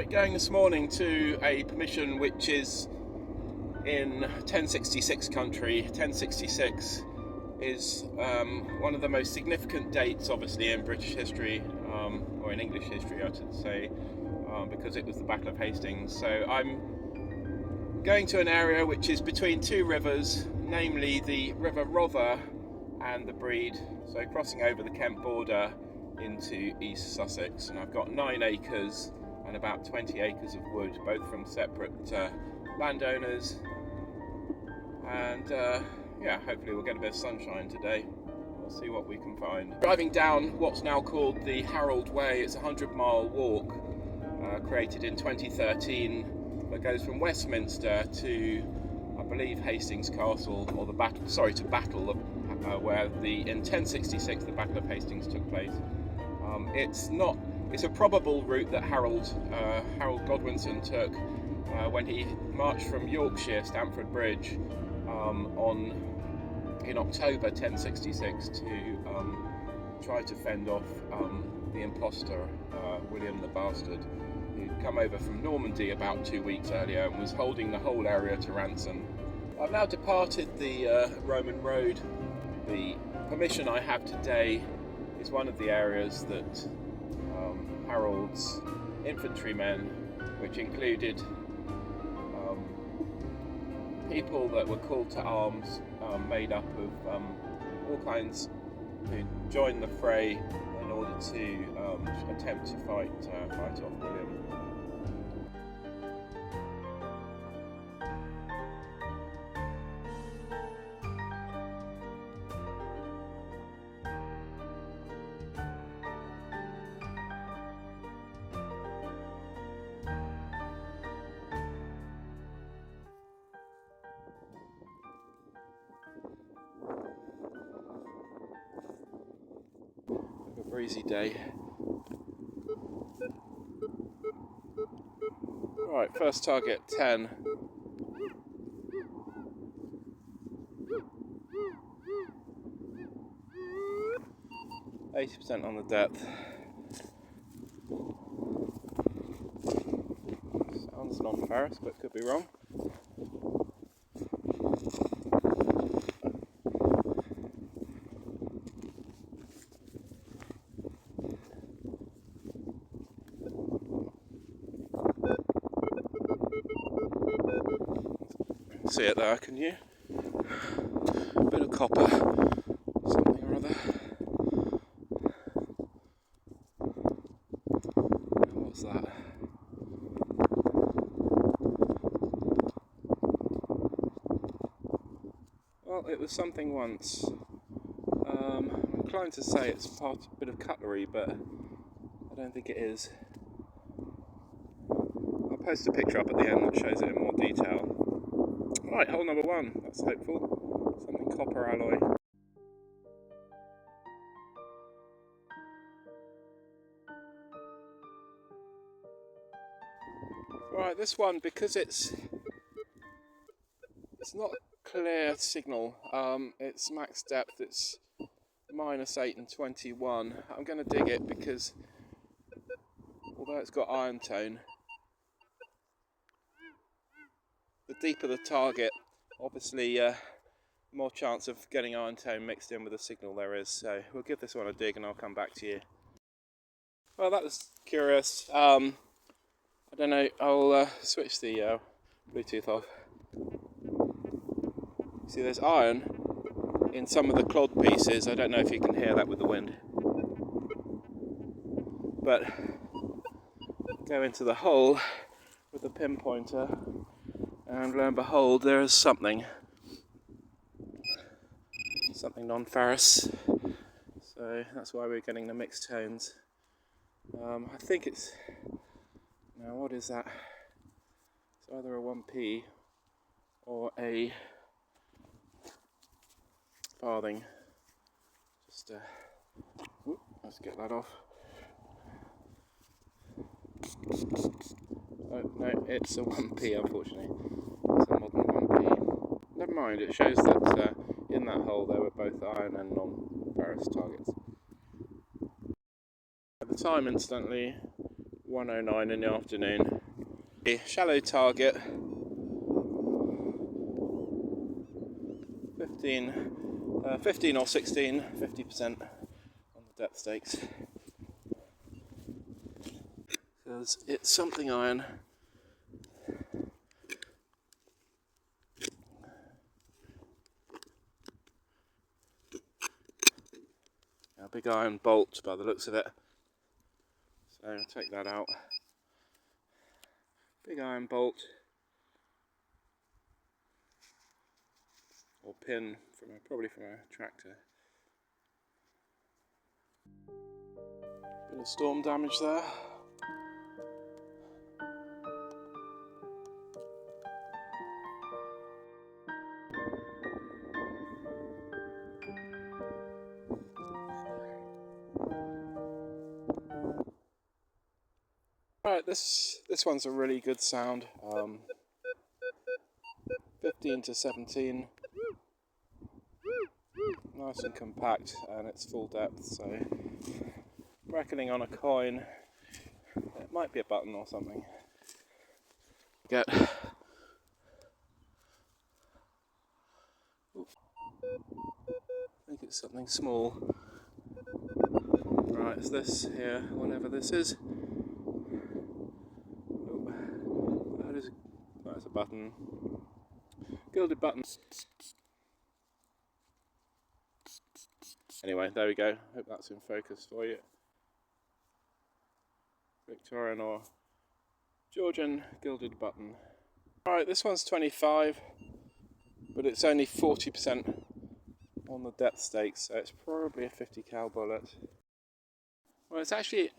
Right, going this morning to a permission which is in 1066 country. 1066 is one of the most significant dates, obviously, in British history, or in English history, I should say, because it was the Battle of Hastings. So I'm going to an area which is between two rivers, namely the River Rother and the Brede, so crossing over the Kent border into East Sussex, and I've got 9 acres and about 20 acres of wood, both from separate landowners, and yeah, hopefully we'll get a bit of sunshine today. We'll see what we can find. Driving down what's now called the Harold Way. It's a 100-mile walk created in 2013 that goes from Westminster to, I believe, Hastings Castle, or the Battle, to Battle, where in 1066 the Battle of Hastings took place. It's a probable route that Harold Godwinson took when he marched from Yorkshire, Stamford Bridge, in October 1066 to try to fend off the impostor, William the Bastard, who'd come over from Normandy about 2 weeks earlier and was holding the whole area to ransom. I've now departed the Roman road. The permission I have today is one of the areas that Harold's infantrymen, which included people that were called to arms, made up of all kinds, who joined the fray in order to attempt to fight off William. A breezy day. Right, first target 10. %on the depth. Sounds non-ferrous, but could be wrong. See it there, can you? A bit of copper, something or other. What's that? Well, it was something once. I'm inclined to say it's a bit of cutlery, but I don't think it is. I'll post a picture up at the end that shows it in more detail. Right, hole number 1, that's hopeful. Something copper alloy. Right, this one, because it's not a clear signal, it's max depth, it's -8 and 21. I'm going to dig it because, although it's got iron tone, the deeper the target, obviously more chance of getting iron tone mixed in with the signal there is. So we'll give this one a dig and I'll come back to you. Well, that was curious. I don't know, I'll switch the Bluetooth off. See, there's iron in some of the clod pieces. I don't know if you can hear that with the wind. But go into the hole with the pinpointer, and lo and behold, there is something non-ferrous. So that's why we're getting the mixed tones. I think it's, now what is that? It's either a 1p or a farthing. Just let's get that off. Oh no, it's a 1p, unfortunately. It's a modern 1p. Never mind, it shows that in that hole there were both iron and non-ferrous targets. At the time, incidentally, 1:09 in the afternoon. A shallow target, 15 or 16, 50% on the depth stakes. Because it's something iron. A big iron bolt by the looks of it. So I'll take that out. Big iron bolt. Or pin, probably from a tractor. Bit of storm damage there. Right, this one's a really good sound. 15 to 17. Nice and compact, and it's full depth, so I'm reckoning on a coin. It might be a button or something. Get. Oops. I think it's something small. Right, it's this here, whatever this is. Oh, that's a button. Gilded button. Anyway, there we go. Hope that's in focus for you. Victorian or Georgian gilded button. Alright, this one's 25, but it's only 40% on the depth stakes, so it's probably a 50 cal bullet. Well, it's actually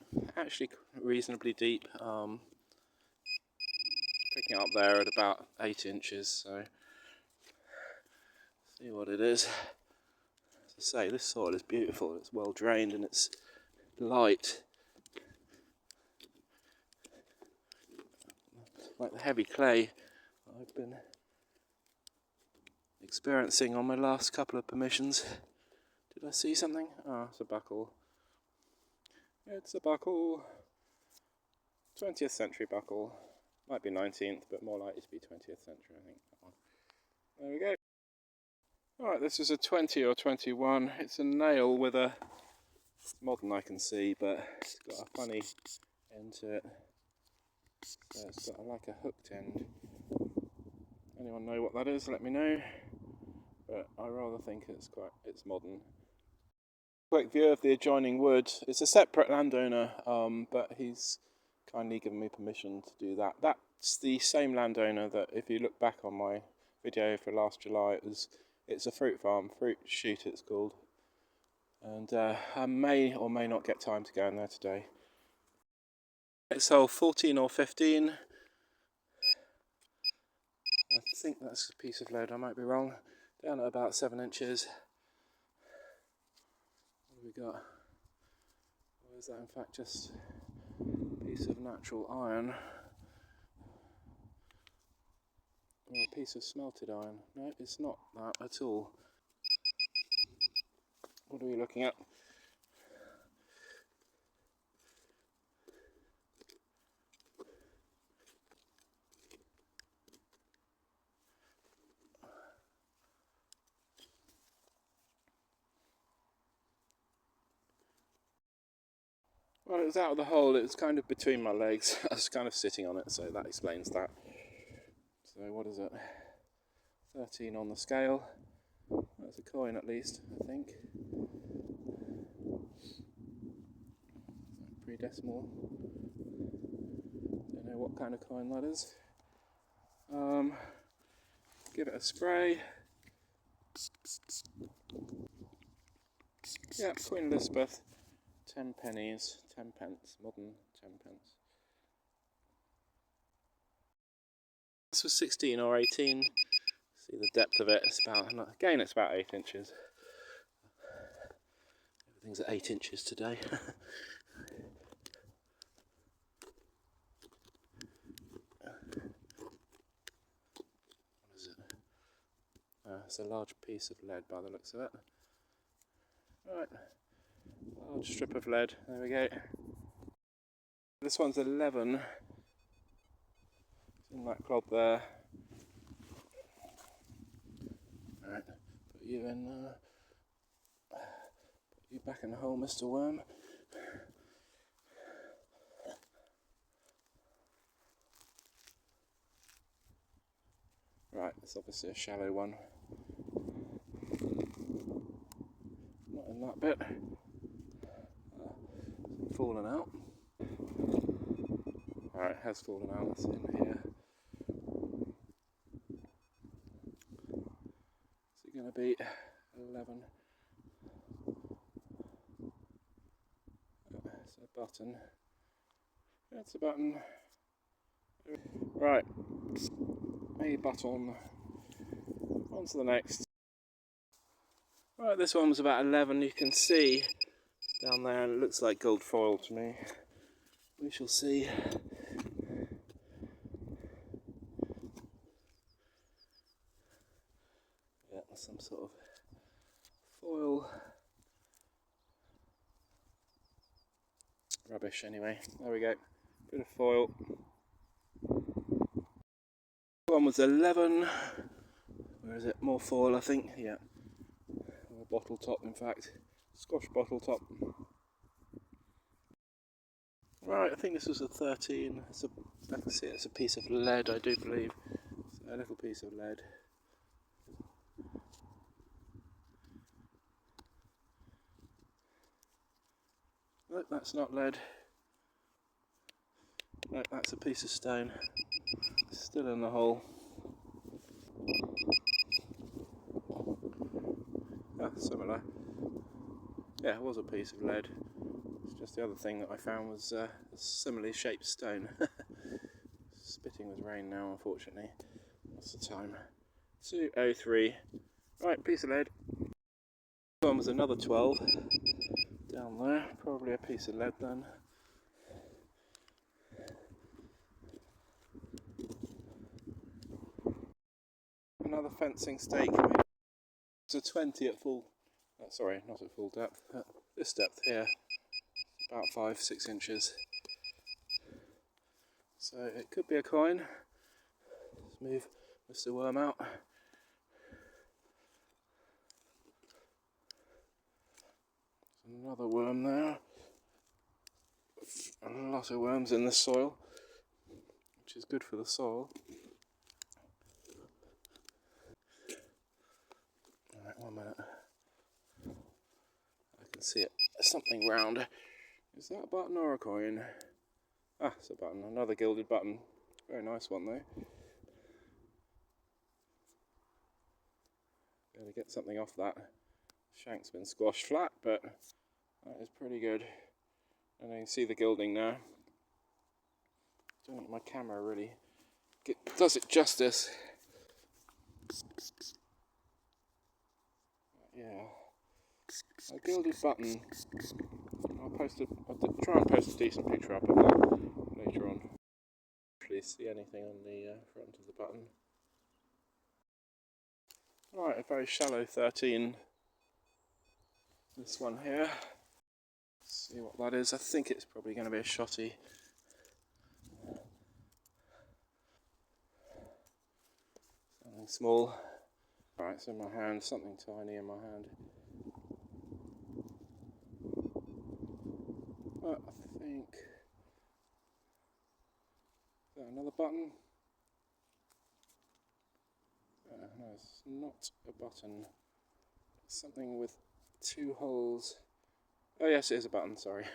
reasonably deep. Picking up there at about 8 inches, so see what it is. As I say, this soil is beautiful. It's well drained and it's light. Like the heavy clay I've been experiencing on my last couple of permissions. Did I see something? Ah, it's a buckle. It's a buckle. 20th century buckle. Might be 19th, but more likely to be 20th century, I think. There we go. Alright, this is a 20 or 21. It's a nail with a... It's modern, I can see, but it's got a funny end to it. So it's got like a hooked end. Anyone know what that is? Let me know. But I rather think it's modern. Quick view of the adjoining wood. It's a separate landowner, but he's kindly given me permission to do that. That's the same landowner that, if you look back on my video for last July, it's a fruit farm, fruit shoot it's called. And I may or may not get time to go in there today. It's hole 14 or 15. I think that's a piece of lead, I might be wrong. Down at about 7 inches. What have we got? Or is that in fact just a piece of natural iron? Or a piece of smelted iron? No, it's not that at all. What are we looking at? Well, it was out of the hole, it was kind of between my legs. I was kind of sitting on it, so that explains that. So what is it? 13 on the scale. That's a coin at least, I think. Pre-decimal. Don't know what kind of coin that is. Give it a spray. Yeah, Queen Elizabeth. 10 pennies, 10 pence, modern 10 pence. This was 16 or 18. See the depth of it, it's about 8 inches. Everything's at 8 inches today. What is it? It's a large piece of lead by the looks of it. Right. Large strip of lead, there we go. This one's 11. It's in that clod there. Alright, put you in, put you back in the hole, Mr. Worm. Right, it's obviously a shallow one. Not in that bit. It's fallen out. Alright, it has fallen out. It's in here. Is it going to be 11? It's a button. It's a button. Right, a button. On to the next. Right, this one was about 11. You can see down there, and it looks like gold foil to me. We shall see. Yeah, some sort of foil. Rubbish anyway. There we go. Bit of foil. One was 11. Where is it? More foil, I think. Yeah. Or a bottle top, in fact. Squash bottle top. Right, I think this was a 13. I can see it's a piece of lead, I do believe. It's a little piece of lead. No, that's not lead. No, that's a piece of stone. It's still in the hole. Ah, similar. Yeah, it was a piece of lead. It's just the other thing that I found was a similarly shaped stone. Spitting with rain now, unfortunately. What's the time? 2:03. Right, piece of lead. This one was another 12. Down there, probably a piece of lead then. Another fencing stake. It's a 20 at full. Sorry, not at full depth. At this depth here, about 5-6 inches. So it could be a coin. Let's move Mr. Worm out. Another worm there. A lot of worms in the soil, which is good for the soil. Alright, 1 minute. I can see it. Something round. Is that a button or a coin? Ah, it's a button. Another gilded button. Very nice one though. Gotta get something off that. Shank's been squashed flat, but that is pretty good. And you can see the gilding now. Don't think my camera really does it justice. Yeah. A gilded button. I'll try and post a decent picture up of that later on. Actually see anything on the front of the button. Right, a very shallow 13. This one here. Let's see what that is. I think it's probably going to be a shotty. Something small. Right, it's in my hand. Something tiny in my hand. I think. Is that another button? No, it's not a button. It's something with 2 holes. Oh yes, it is a button, sorry.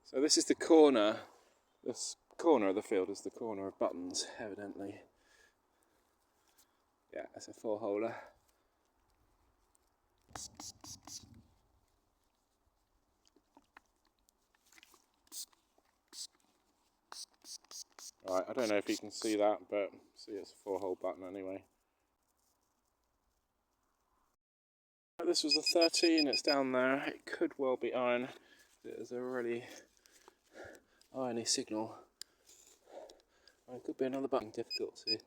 So this is the corner. This corner of the field is the corner of buttons, evidently. Yeah, it's a 4-holer. Right, I don't know if you can see that, but see it's a 4-hole button anyway. This was a 13, it's down there. It could well be iron. It is a really irony signal. It could be another button, difficult to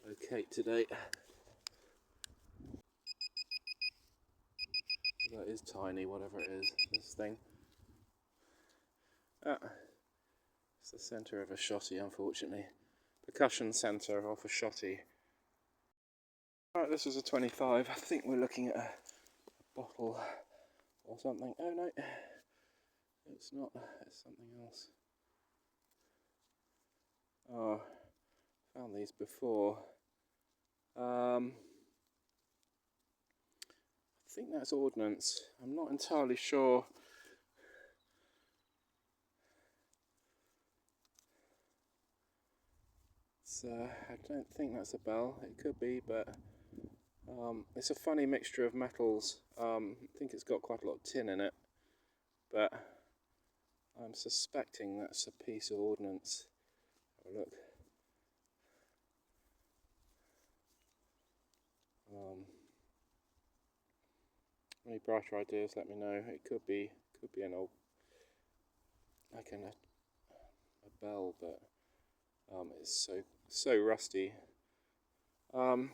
locate today. That is tiny, whatever it is, this thing. It's the centre of a shotty, unfortunately. Percussion centre of a shotty. Right, this is a 25. I think we're looking at a bottle or something. Oh no, it's not. It's something else. Oh, found these before. I think that's ordnance. I'm not entirely sure. I don't think that's a bell. It could be, but it's a funny mixture of metals. I think it's got quite a lot of tin in it, but I'm suspecting that's a piece of ordnance. Have a look. Any brighter ideas? Let me know. It could be an old, like a bell, but it's so rusty. I'll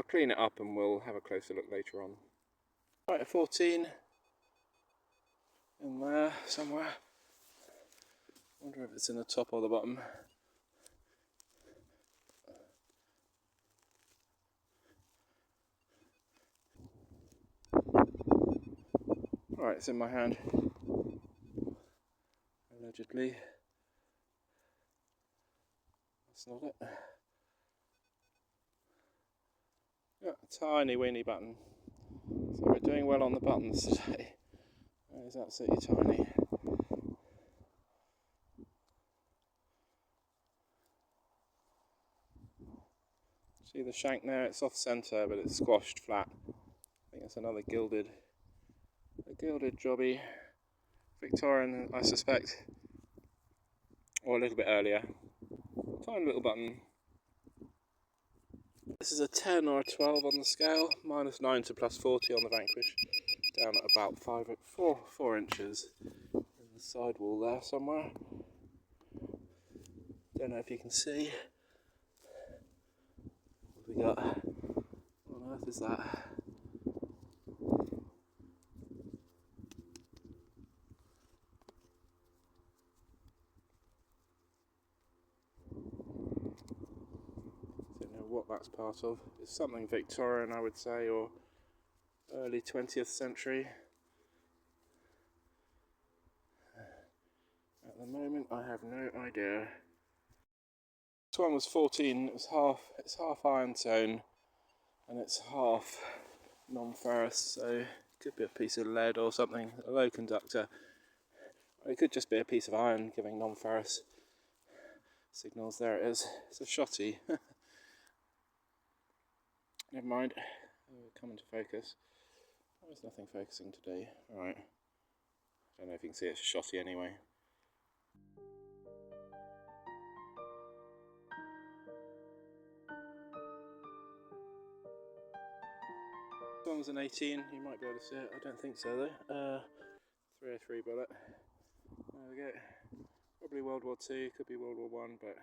clean it up and we'll have a closer look later on. Right, a 14 in there somewhere. Wonder if it's in the top or the bottom. Right, it's in my hand. Allegedly. That's not it. Yeah, a tiny weeny button. So we're doing well on the buttons today. That is absolutely tiny. See the shank there? It's off centre, but it's squashed flat. I think that's another a gilded jobby. Victorian, I suspect, or a little bit earlier. Tiny little button. This is a 10 or a 12 on the scale, -9 to +40 on the Vanquish, down at about 4 inches in the sidewall there somewhere. Don't know if you can see. What have we got? What on earth is that? What that's part of. It's something Victorian, I would say, or early 20th century. At the moment, I have no idea. This one was 14. It's half ironstone, and it's half non-ferrous, so it could be a piece of lead or something. A low conductor. Or it could just be a piece of iron giving non-ferrous signals. There it is. It's a shotty. Never mind. Come into focus. There's nothing focusing today. Alright. I don't know if you can see it's a shotty anyway. This one was an 18. You might be able to see it. I don't think so though. 303 bullet. There we go. Probably World War II. Could be World War One, but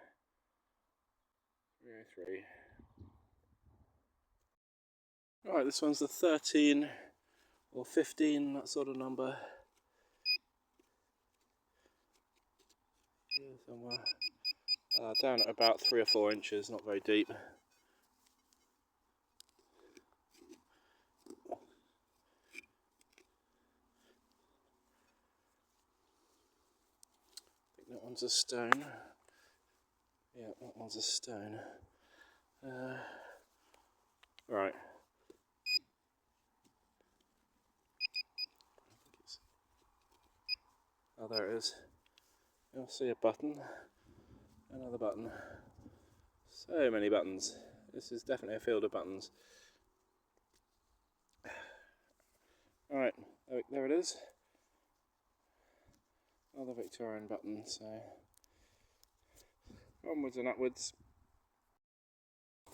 303. Right, this one's a 13 or 15, that sort of number. Here somewhere. Down at about 3 or 4 inches, not very deep. I think that one's a stone. Yeah, that one's a stone. Right. Oh, there it is. You'll see a button. Another button. So many buttons. This is definitely a field of buttons. Right, there it is. Another Victorian button, so onwards and upwards.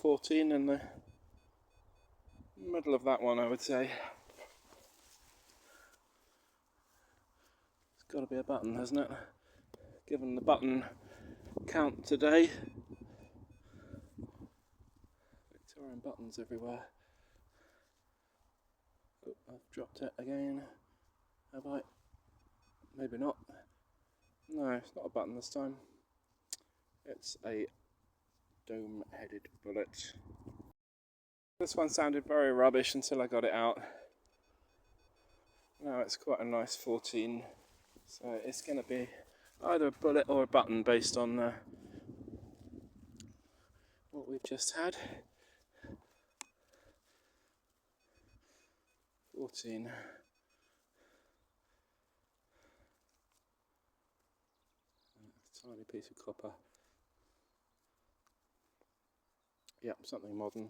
14 in the middle of that one, I would say. It's got to be a button, hasn't it? Given the button count today. Victorian buttons everywhere. Oh, I've dropped it again. Have I? Maybe not. No, it's not a button this time. It's a dome-headed bullet. This one sounded very rubbish until I got it out. Now it's quite a nice 14, so it's going to be either a bullet or a button based on what we've just had. 14. Tiny piece of copper. Yep, something modern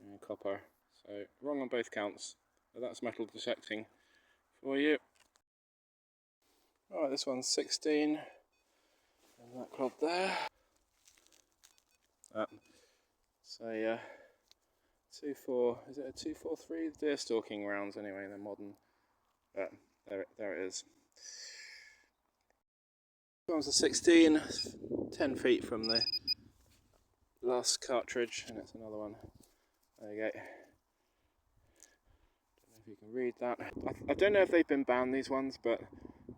and copper. So wrong on both counts. But that's metal detecting for you. Alright, this one's 16. And that club there. So yeah, 2-4. Is it a 2-4-3? Deer stalking rounds anyway. They're modern. But there it is. This one's a 16. 10 feet from the last cartridge, and it's another one. There you go. Don't know if you can read that. I don't know if they've been banned, these ones, but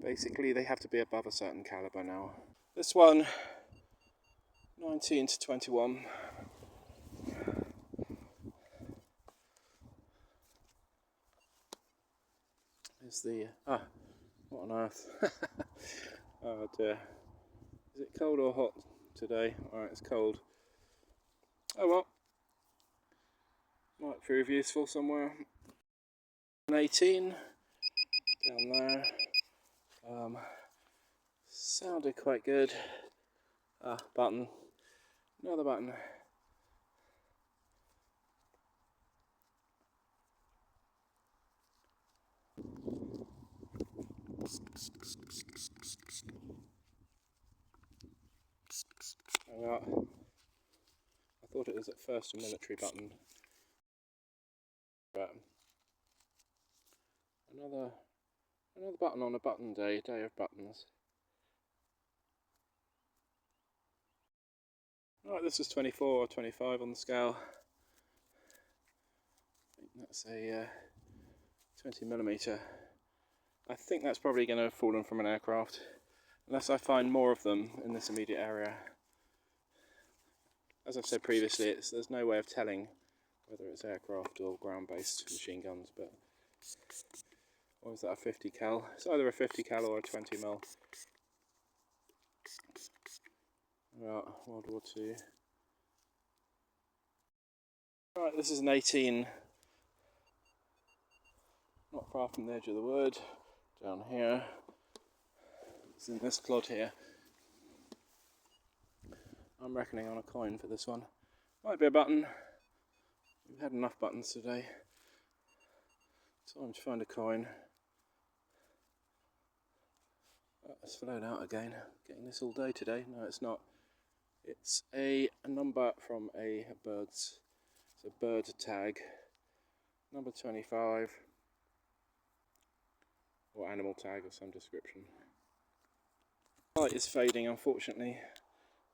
basically they have to be above a certain caliber now. This one, 19 to 21. Is the what on earth? Oh dear. Is it cold or hot today? Alright, it's cold. Oh well. Might prove useful somewhere. 18 down there. Sounded quite good. Button. Another button. I thought it was at first a military button. But another button on a button day, day of buttons. Right, this is 24 or 25 on the scale. I think that's a 20mm. I think that's probably going to have fallen from an aircraft, unless I find more of them in this immediate area. As I've said previously, there's no way of telling whether it's aircraft or ground-based machine guns, but or is that a 50 cal? It's either a 50 cal or a 20mm. Right, World War II. Right, this is an 18. Not far from the edge of the wood. Down here. It's in this clod here. I'm reckoning on a coin for this one. Might be a button. We've had enough buttons today. Time to find a coin. It's flown out again. Getting this all day today. No, it's not. It's a number from a bird's. It's a bird tag. Number 25. Or animal tag of some description. Light is fading, unfortunately.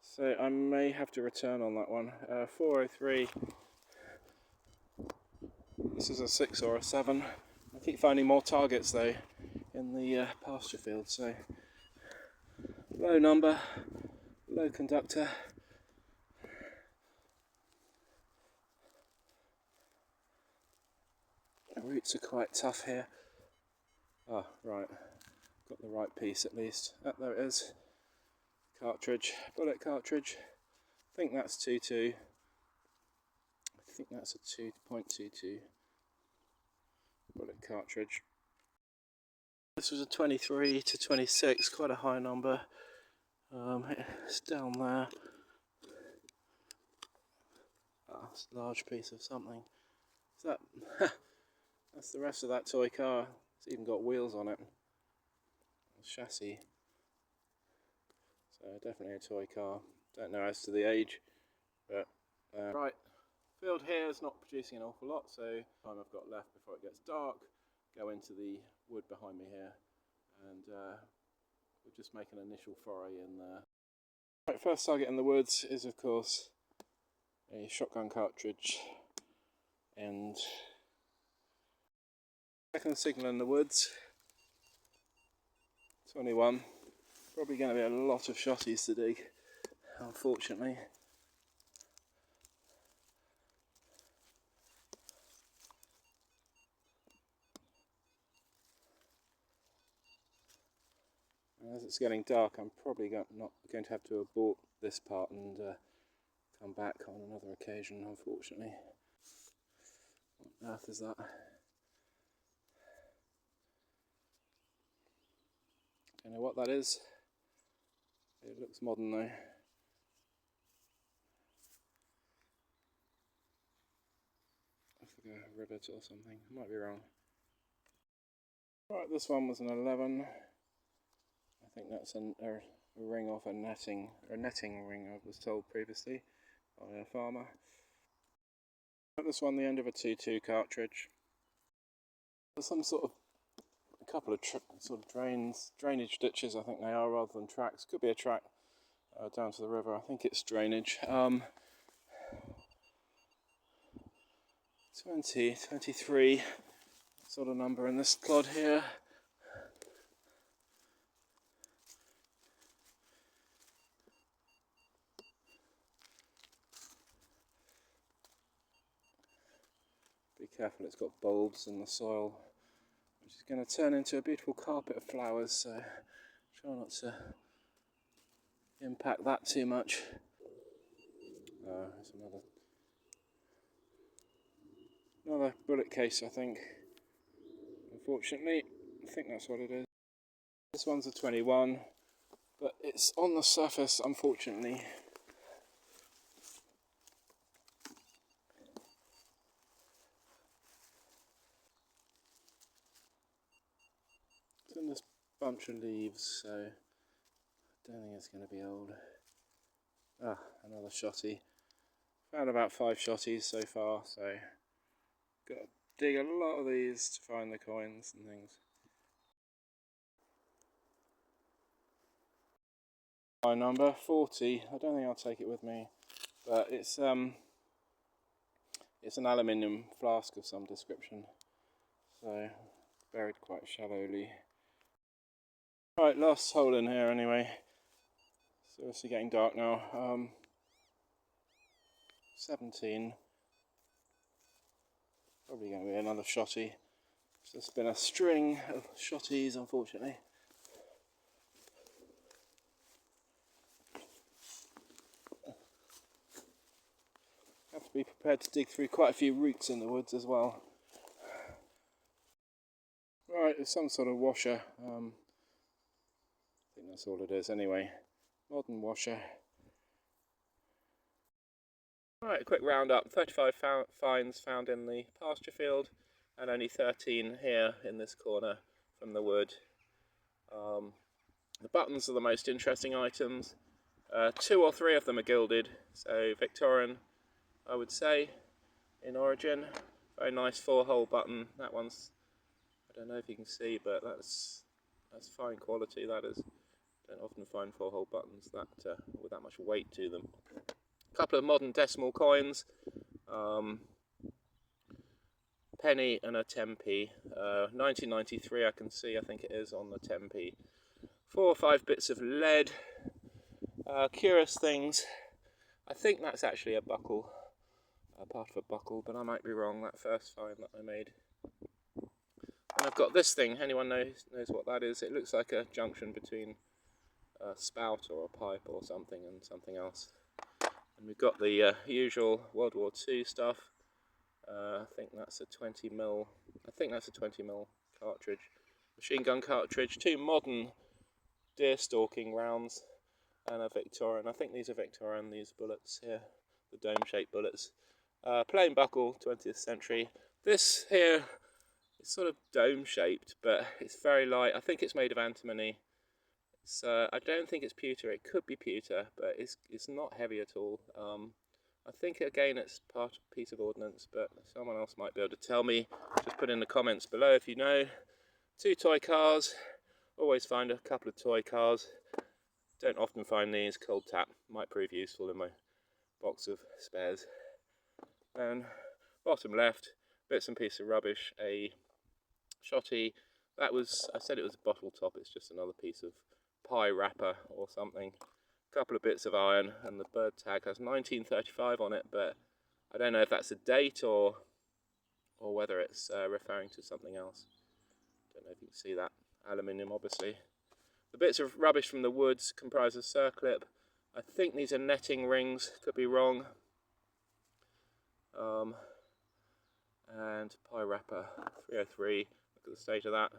So I may have to return on that one. 403. This is a 6 or a 7. I keep finding more targets though in the pasture field, so low number, low conductor. The roots are quite tough here. Ah, right. Got the right piece at least. There it is. Cartridge, bullet cartridge. I think that's 2.2. I think that's a 2.22 bullet cartridge. This was a 23 to 26, quite a high number. It's down there. It's a large piece of something. Is that? That's the rest of that toy car. It's even got wheels on it. Chassis. So definitely a toy car. Don't know as to the age, but right. Field here is not producing an awful lot, so time I've got left before it gets dark. Go into the wood behind me here, and we'll just make an initial foray in there. Right, first target in the woods is of course a shotgun cartridge, and second signal in the woods. 21. Probably going to be a lot of shotties to dig, unfortunately. As it's getting dark, I'm probably not going to have to abort this part and come back on another occasion, unfortunately. What on earth is that? Don't know what that is. It looks modern though. Looks like a rivet or something. I might be wrong. Right, this one was an 11. I think that's a ring off a netting ring, I was told previously by a farmer. This one, the end of a 2.2 cartridge. There's some sort of a couple of sort of drainage ditches, I think they are, rather than tracks. Could be a track down to the river. I think it's drainage. 23 sort of number in this clod here. Be careful, it's got bulbs in the soil, which is going to turn into a beautiful carpet of flowers, so try not to impact that too much. There's another bullet case, I think. Unfortunately, I think that's what it is. This one's a 21, but it's on the surface, unfortunately. It's in this bunch of leaves, so I don't think it's going to be old. Ah, another shotty. Found about 5 shotties so far, so got to dig a lot of these to find the coins and things. My number 40. I don't think I'll take it with me, but it's an aluminium flask of some description, so buried quite shallowly. Right, last hole in here anyway. Seriously getting dark now. 17. Probably going to be another shotty. It's just been a string of shotties, unfortunately. Have to be prepared to dig through quite a few roots in the woods as well. Right, it's some sort of washer. I think that's all it is anyway. Modern washer. Right, a quick roundup. 35 finds found in the pasture field and only 13 here in this corner from the wood. The buttons are the most interesting items. 2 or 3 of them are gilded, so Victorian, I would say, in origin. Very nice 4-hole button. That one's, I don't know if you can see, but that's fine quality, that is. Don't often find 4-hole buttons with that much weight to them. A couple of modern decimal coins, penny and a 10p. 1993 I can see, I think it is, on the 10p. 4 or 5 bits of lead. Curious things. I think that's actually a buckle, part of a buckle, but I might be wrong. That first find that I made. And I've got this thing. Anyone knows what that is? It looks like a junction between a spout or a pipe or something and something else. And we've got the usual World War II stuff. I think that's a 20mm. I think that's a 20mm cartridge, machine gun cartridge. 2 modern deer stalking rounds and a Victorian. I think these are Victorian. These bullets here, the dome-shaped bullets. Plain buckle, 20th century. This here is sort of dome-shaped, but it's very light. I think it's made of antimony. I don't think it's pewter. It could be pewter, but it's not heavy at all. I think again it's part of a piece of ordnance, but someone else might be able to tell me. Just put in the comments below if you know. 2 toy cars. Always find a couple of toy cars. Don't often find these. Cold tap might prove useful in my box of spares. And bottom left, bits and pieces of rubbish. A shotty. That was, I said it was a bottle top. It's just another piece of pie wrapper or something. a couple of bits of iron, and the bird tag has 1935 on it, but I don't know if that's a date or whether it's referring to something else. Don't know if you can see that. Aluminium, obviously. The bits of rubbish from the woods comprise a circlip. I think these are netting rings, could be wrong. And pie wrapper 303, look at the state of that.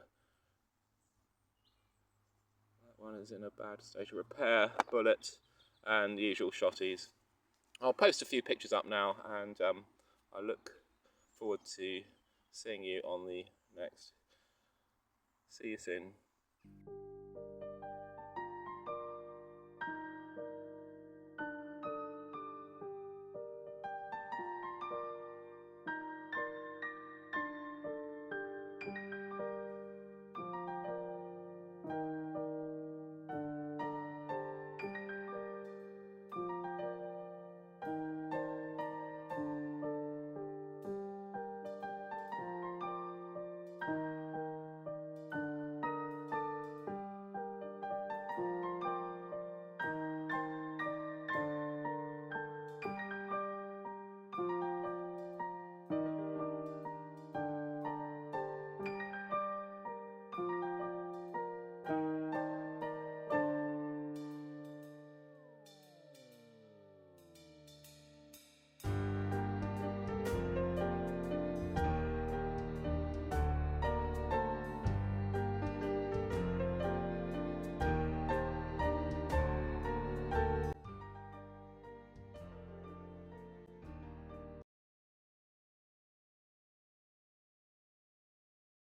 That one is in a bad state of repair. Bullet and the usual shotties. I'll post a few pictures up now, and I look forward to seeing you on the next. See you soon.